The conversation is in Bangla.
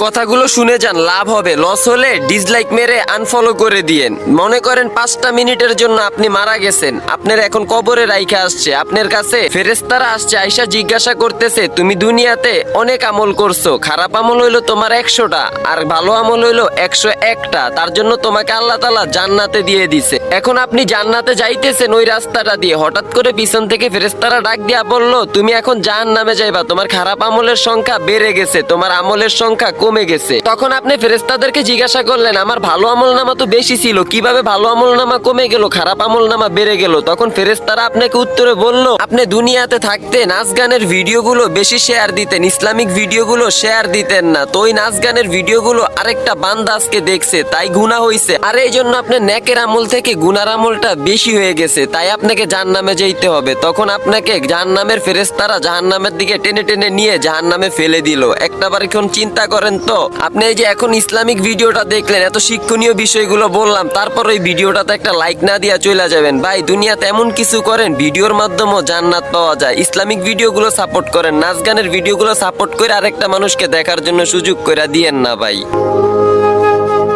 কথাগুলো শুনে যান, লাভ হবে, লস হলে ডিসলাইক মেরে আনফলো করে দিয়েন। মনে করেন 5টা মিনিটের জন্য আপনি মারা গেছেন, আপনার এখন কবরে রাইখা আসছে, আপনার কাছে ফেরেশতারা আসছে, আইসা জিজ্ঞাসা করতেছে তুমি দুনিয়াতে অনেক আমল করছো, খারাপ আমল হইলো তোমার 100টা আর ভালো আমল হইলো 101টা, তার জন্য তোমাকে আল্লাহ তাআলা জান্নাতে দিয়ে দিছে। এখন আপনি জান্নাতে যাইতেছেন ওই রাস্তাটা দিয়ে, হঠাৎ করে পিছন থেকে ফেরেশতারা ডাক দিয়া বলল তুমি এখন জাহান্নামে যাইবা, তোমার খারাপ আমলের সংখ্যা বেড়ে গেছে, তোমার আমলের সংখ্যা কমে গেছে। তখন আপনি ফেরেশতাদেরকে জিজ্ঞাসা করলেন আমার ভালো আমল নামা তো বেশি ছিল, কিভাবে ভালো আমল নামা কমে গেল, খারাপ আমল নামা বেড়ে গেল? তখন ফেরেশতারা আপনাকে উত্তরে বলল আপনি দুনিয়াতে থাকতে নাচ গানের ভিডিওগুলো বেশি শেয়ার দিতেন, ইসলামিক ভিডিওগুলো শেয়ার দিতেন না, তো ওই নাচ গানের ভিডিওগুলো আরেকটা বান্দা আজকে দেখছে তাই গুনাহ হইছে, আর এই জন্য আপনার নেকের আমল থেকে গুনার আমলটা বেশি হয়ে গেছে, তাই আপনাকে জাহান্নামে যেতে হবে। তখন আপনাকে জাহান্নামের ফেরেশতারা জাহান্নামের দিকে টেনে টেনে নিয়ে জাহান্নামে ফেলে দিল। একটাবার এখন চিন্তা করেন তো, আপনি এই যে এখন ইসলামিক ভিডিওটা দেখলেন, এত শিক্ষণীয় বিষয়গুলো বললাম, তারপর ওই ভিডিওটাতে একটা লাইক না দিয়া চলে যাবেন। ভাই দুনিয়াতে এমন কিছু করেন ভিডিওর মাধ্যমেও জান্নাত পাওয়া যায়। ইসলামিক ভিডিওগুলো সাপোর্ট করেন, নাচ গানের ভিডিওগুলো সাপোর্ট করে আরেকটা মানুষকে দেখার জন্য সুযোগ করে দিয়েন না ভাই।